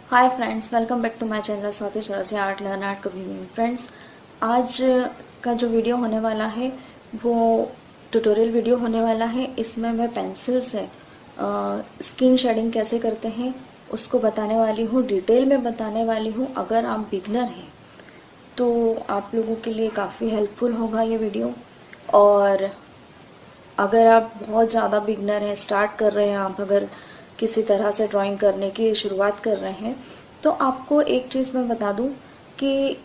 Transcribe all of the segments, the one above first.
Hi friends, welcome back to my channel Swati Chaurasia से art learn art कभी भी। Friends, आज का जो वीडियो होने वाला है वो ट्यूटोरियल वीडियो होने वाला है। इसमें मैं पेंसिल से स्किन शेडिंग कैसे करते हैं उसको बताने वाली हूँ, डिटेल में बताने वाली हूँ। अगर आप बिगनर हैं तो आप लोगों के लिए काफ़ी हेल्पफुल होगा ये वीडियो। और अगर आप बहुत ज़्यादा बिगनर हैं, स्टार्ट कर रहे हैं, आप अगर किसी तरह से ड्राइंग करने की शुरुआत कर रहे हैं तो आपको एक चीज़ मैं बता दूं कि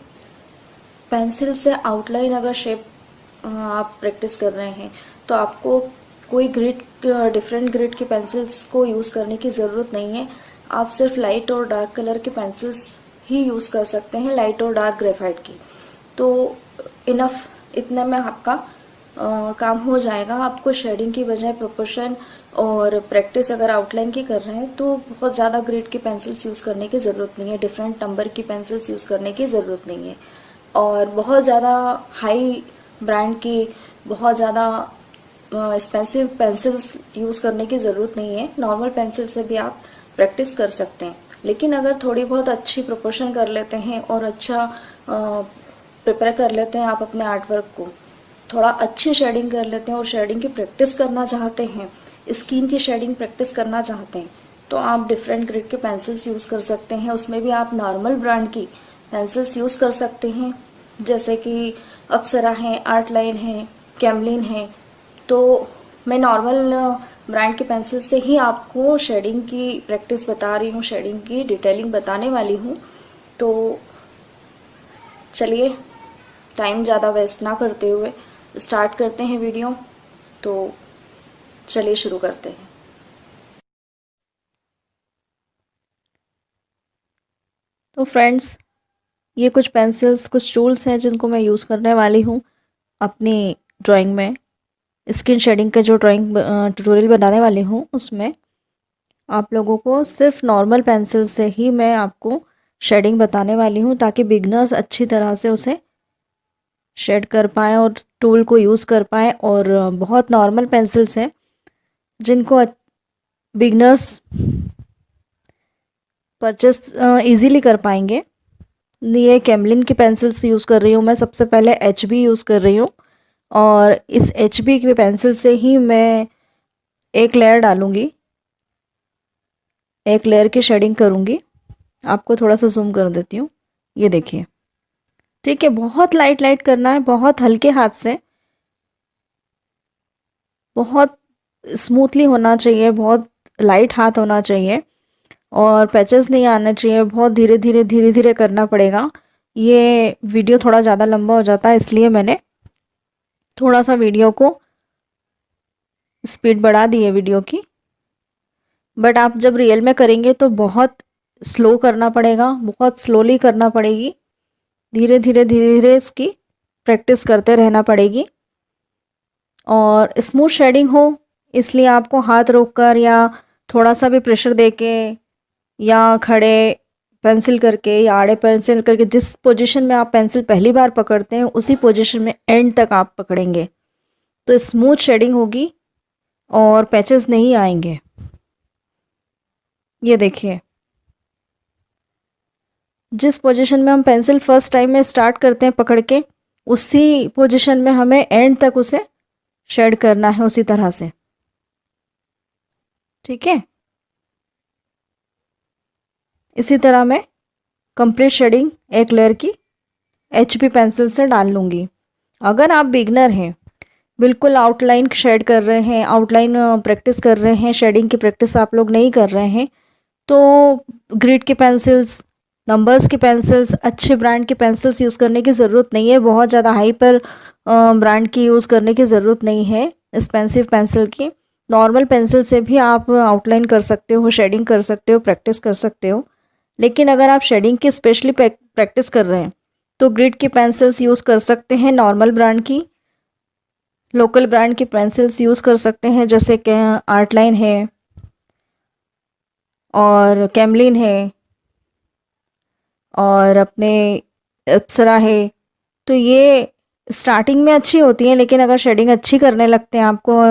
पेंसिल से आउटलाइन अगर शेप आप प्रैक्टिस कर रहे हैं तो आपको कोई ग्रिड, डिफरेंट ग्रिड की पेंसिल्स को यूज़ करने की ज़रूरत नहीं है। आप सिर्फ लाइट और डार्क कलर के पेंसिल्स ही यूज़ कर सकते हैं, लाइट और डार्क ग्रेफाइट की। तो इनफ, इतने में आपका काम हो जाएगा। आपको शेडिंग की बजाय प्रोपोर्शन और प्रैक्टिस अगर आउटलाइन की कर रहे हैं तो बहुत ज़्यादा ग्रेड की पेंसिल्स यूज़ करने की ज़रूरत नहीं है, डिफरेंट नंबर की पेंसिल्स यूज़ करने की ज़रूरत नहीं है। और बहुत ज़्यादा हाई ब्रांड की, बहुत ज़्यादा एक्सपेंसिव पेंसिल्स यूज़ करने की ज़रूरत नहीं है। नॉर्मल पेंसिल से भी आप प्रैक्टिस कर सकते हैं। लेकिन अगर थोड़ी बहुत अच्छी प्रोपोर्शन कर लेते हैं और अच्छा प्रिपेयर कर लेते हैं आप अपने आर्ट वर्क को, थोड़ा अच्छी शेडिंग कर लेते हैं और शेडिंग की प्रैक्टिस करना चाहते हैं, स्किन की शेडिंग प्रैक्टिस करना चाहते हैं, तो आप डिफरेंट ग्रेड के पेंसिल्स यूज़ कर सकते हैं। उसमें भी आप नॉर्मल ब्रांड की पेंसिल्स यूज़ कर सकते हैं, जैसे कि अप्सरा है, आर्ट लाइन है, कैमलिन है। तो मैं नॉर्मल ब्रांड के पेंसिल से ही आपको शेडिंग की प्रैक्टिस बता रही हूँ, शेडिंग की डिटेलिंग बताने वाली हूँ। तो चलिए, टाइम ज़्यादा वेस्ट ना करते हुए स्टार्ट करते हैं वीडियो। तो चलिए शुरू करते हैं। तो फ्रेंड्स, ये कुछ पेंसिल्स, कुछ टूल्स हैं जिनको मैं यूज़ करने वाली हूँ अपनी ड्राइंग में। स्किन शेडिंग का जो ड्राइंग ट्यूटोरियल बनाने वाली हूँ उसमें आप लोगों को सिर्फ नॉर्मल पेंसिल से ही मैं आपको शेडिंग बताने वाली हूँ, ताकि बिगनर्स अच्छी तरह से उसे शेड कर पाएँ और टूल को यूज़ कर पाएँ। और बहुत नॉर्मल पेंसिल्स हैं जिनको बिगनर्स परचेस ईज़िली कर पाएंगे। ये कैमलिन की पेंसिल्स यूज़ कर रही हूँ मैं। सबसे पहले HB यूज़ कर रही हूँ और इस HB की पेंसिल से ही मैं एक लेयर डालूँगी, एक लेयर की शेडिंग करूँगी। आपको थोड़ा सा जूम कर देती हूँ, ये देखिए। ठीक है, बहुत लाइट लाइट करना है, बहुत हल्के हाथ से, बहुत स्मूथली होना चाहिए, बहुत लाइट हाथ होना चाहिए और पैचेस नहीं आने चाहिए। बहुत धीरे धीरे धीरे धीरे करना पड़ेगा। ये वीडियो थोड़ा ज़्यादा लंबा हो जाता है, इसलिए मैंने थोड़ा सा वीडियो को स्पीड बढ़ा दी है वीडियो की। बट आप जब रियल में करेंगे तो बहुत स्लो करना पड़ेगा, बहुत स्लोली करना पड़ेगी। धीरे धीरे धीरे धीरे इसकी प्रैक्टिस करते रहना पड़ेगी। और स्मूथ शेडिंग हो इसलिए आपको हाथ रोककर या थोड़ा सा भी प्रेशर देके या खड़े पेंसिल करके या आड़े पेंसिल करके, जिस पोजीशन में आप पेंसिल पहली बार पकड़ते हैं उसी पोजीशन में एंड तक आप पकड़ेंगे तो स्मूथ शेडिंग होगी और पैचेस नहीं आएंगे। ये देखिए, जिस पोजीशन में हम पेंसिल फर्स्ट टाइम में स्टार्ट करते हैं पकड़ के, उसी पोजीशन में हमें एंड तक उसे शेड करना है, उसी तरह से। ठीक है, इसी तरह मैं कंप्लीट शेडिंग एक लेयर की HB पेंसिल से डाल लूँगी। अगर आप बिगनर हैं, बिल्कुल आउटलाइन शेड कर रहे हैं, आउटलाइन प्रैक्टिस कर रहे हैं, शेडिंग की प्रैक्टिस आप लोग नहीं कर रहे हैं, तो ग्रिड की पेंसिल्स, नंबर्स की पेंसिल्स, अच्छे ब्रांड की पेंसिल्स यूज़ करने की ज़रूरत नहीं है। बहुत ज़्यादा हाइपर ब्रांड की यूज़ करने की ज़रूरत नहीं है, एक्सपेंसिव पेंसिल की। नॉर्मल पेंसिल से भी आप आउटलाइन कर सकते हो, शेडिंग कर सकते हो, प्रैक्टिस कर सकते हो। लेकिन अगर आप शेडिंग की स्पेशली प्रैक्टिस कर रहे हैं तो ग्रिड की पेंसिल्स यूज़ कर सकते हैं, नॉर्मल ब्रांड की, लोकल ब्रांड की पेंसिल्स यूज़ कर सकते हैं, जैसे कि आर्ट लाइन है और कैमलिन है और अपने अप्सरा है। तो ये स्टार्टिंग में अच्छी होती हैं, लेकिन अगर शेडिंग अच्छी करने लगते हैं, आपको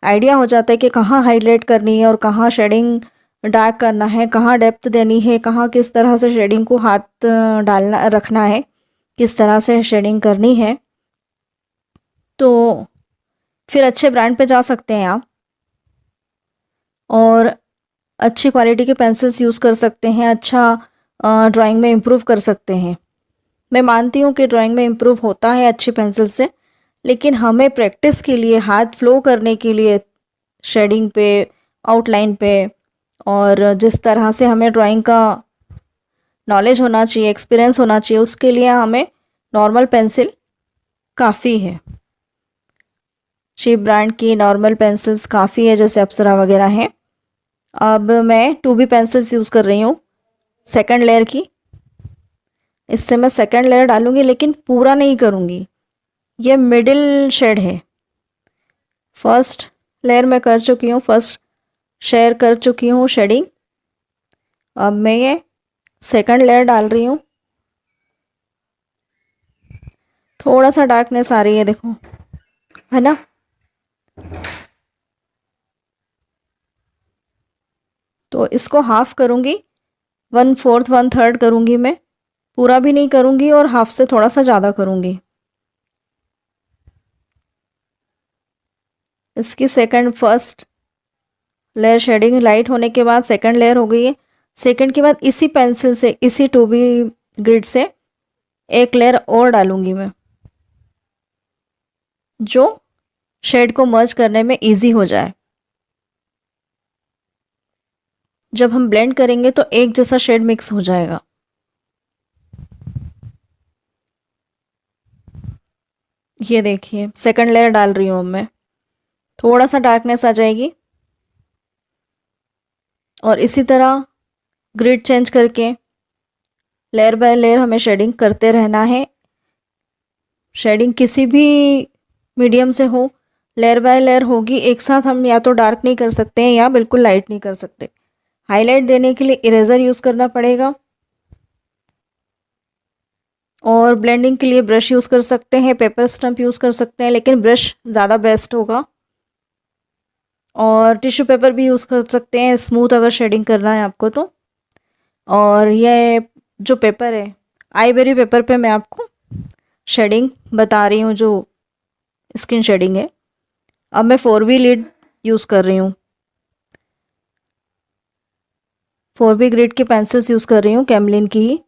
आइडिया हो जाता है कि कहाँ हाईलाइट करनी है और कहाँ शेडिंग डार्क करना है, कहाँ डेप्थ देनी है, कहाँ किस तरह से शेडिंग को हाथ डालना रखना है, किस तरह से शेडिंग करनी है, तो फिर अच्छे ब्रांड पे जा सकते हैं आप और अच्छी क्वालिटी के पेंसिल्स यूज़ कर सकते हैं। अच्छा ड्राइंग में इम्प्रूव कर सकते हैं। मैं मानती हूँ कि ड्राइंग में इम्प्रूव होता है अच्छी पेंसिल से, लेकिन हमें प्रैक्टिस के लिए, हाथ फ्लो करने के लिए, शेडिंग पे, आउटलाइन पे, और जिस तरह से हमें ड्राइंग का नॉलेज होना चाहिए, एक्सपीरियंस होना चाहिए, उसके लिए हमें नॉर्मल पेंसिल काफ़ी है। चीप ब्रांड की नॉर्मल पेंसिल्स काफ़ी है, जैसे अप्सरा वगैरह हैं। अब मैं 2B पेंसिल्स यूज़ कर रही हूँ सेकंड लेयर की। इससे मैं सेकंड लेयर डालूँगी, लेकिन पूरा नहीं करूँगी, ये मिडिल शेड है। फर्स्ट लेयर मैं कर चुकी हूँ, फर्स्ट शेयर कर चुकी हूँ शेडिंग। अब मैं ये सेकंड लेयर डाल रही हूँ। थोड़ा सा डार्कनेस आ रही है, देखो, है ना। तो इसको हाफ करूँगी, 1/4 1/3 करूँगी मैं, पूरा भी नहीं करूँगी और हाफ से थोड़ा सा ज़्यादा करूँगी। इसकी फर्स्ट लेयर शेडिंग लाइट होने के बाद सेकंड लेयर हो गई है। सेकंड के बाद इसी पेंसिल से, इसी 2B ग्रिड से एक लेयर और डालूँगी मैं, जो शेड को मर्ज करने में इजी हो जाए। जब हम ब्लेंड करेंगे तो एक जैसा शेड मिक्स हो जाएगा। ये देखिए, सेकंड लेयर डाल रही हूँ मैं, थोड़ा सा डार्कनेस आ जाएगी और इसी तरह ग्रिड चेंज करके लेयर बाय लेयर हमें शेडिंग करते रहना है। शेडिंग किसी भी मीडियम से हो, लेयर बाय लेयर होगी। एक साथ हम या तो डार्क नहीं कर सकते हैं या बिल्कुल लाइट नहीं कर सकते। हाईलाइट देने के लिए इरेज़र यूज़ करना पड़ेगा और ब्लेंडिंग के लिए ब्रश यूज़ कर सकते हैं, पेपर स्टम्प यूज़ कर सकते हैं, लेकिन ब्रश ज़्यादा बेस्ट होगा। और टिश्यू पेपर भी यूज़ कर सकते हैं स्मूथ अगर शेडिंग करना है आपको तो। और ये जो पेपर है, आईबेरी पेपर पे मैं आपको शेडिंग बता रही हूँ, जो स्किन शेडिंग है। अब मैं 4B लीड यूज़ कर रही हूँ, 4B ग्रिड की पेंसिल्स यूज़ कर रही हूँ, कैमलिन की ही।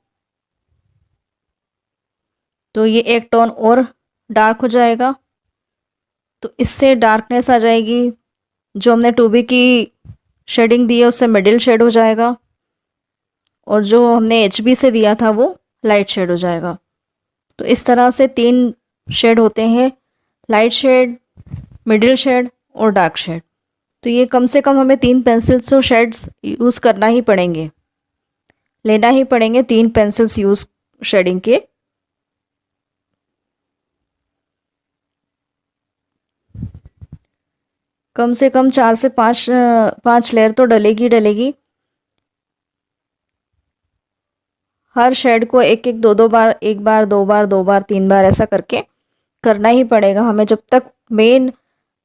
तो ये एक टोन और डार्क हो जाएगा, तो इससे डार्कनेस आ जाएगी। जो हमने 2B की शेडिंग दी है उससे मिडिल शेड हो जाएगा, और जो हमने HB से दिया था वो लाइट शेड हो जाएगा। तो इस तरह से 3 शेड होते हैं, लाइट शेड, मिडिल शेड और डार्क शेड। तो ये कम से कम हमें 3 पेंसिल्स और शेड्स यूज़ करना ही पड़ेंगे, लेना ही पड़ेंगे 3 पेंसिल्स यूज़ शेडिंग के। कम से कम 4 से 5 लेयर तो डलेगी डलेगी। हर शेड को एक एक दो दो बार, एक बार, 2 बार, 2 बार, 3 बार ऐसा करके करना ही पड़ेगा हमें। जब तक मेन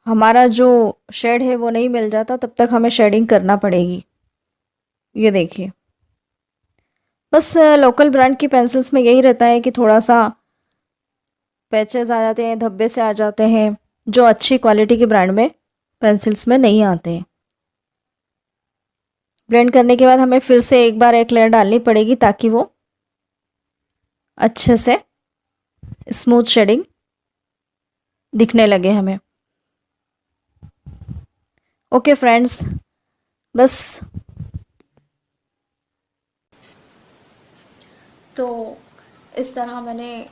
हमारा जो शेड है वो नहीं मिल जाता, तब तक हमें शेडिंग करना पड़ेगी। ये देखिए, बस लोकल ब्रांड की पेंसिल्स में यही रहता है कि थोड़ा सा पैचेस आ जाते हैं, धब्बे से आ जाते हैं, जो अच्छी क्वालिटी के ब्रांड में पेंसिल्स में नहीं आते हैं। ब्लेंड करने के बाद हमें फिर से एक बार एक लेयर डालनी पड़ेगी, ताकि वो अच्छे से स्मूथ शेडिंग दिखने लगे हमें। ओके फ्रेंड्स, बस। तो इस तरह मैंने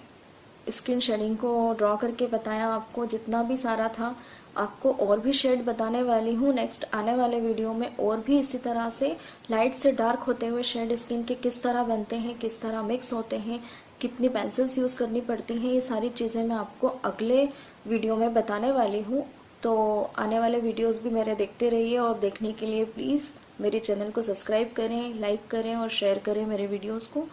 स्किन शेडिंग को ड्रॉ करके बताया आपको, जितना भी सारा था। आपको और भी शेड बताने वाली हूँ नेक्स्ट आने वाले वीडियो में, और भी इसी तरह से लाइट से डार्क होते हुए शेड स्किन के किस तरह बनते हैं, किस तरह मिक्स होते हैं, कितनी पेंसिल्स यूज़ करनी पड़ती हैं, ये सारी चीज़ें मैं आपको अगले वीडियो में बताने वाली हूँ। तो आने वाले वीडियोस भी मेरे देखते रहिए, और देखने के लिए प्लीज़ मेरे चैनल को सब्सक्राइब करें, लाइक करें और शेयर करें मेरे वीडियोस को।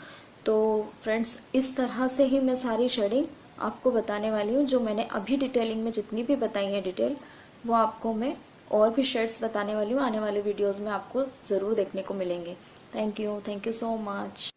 तो फ्रेंड्स, इस तरह से ही मैं सारी शेडिंग आपको बताने वाली हूँ। जो मैंने अभी डिटेलिंग में जितनी भी बताई है डिटेल, वो आपको मैं और भी शेड्स बताने वाली हूँ, आने वाले वीडियोस में आपको ज़रूर देखने को मिलेंगे। Thank you so much.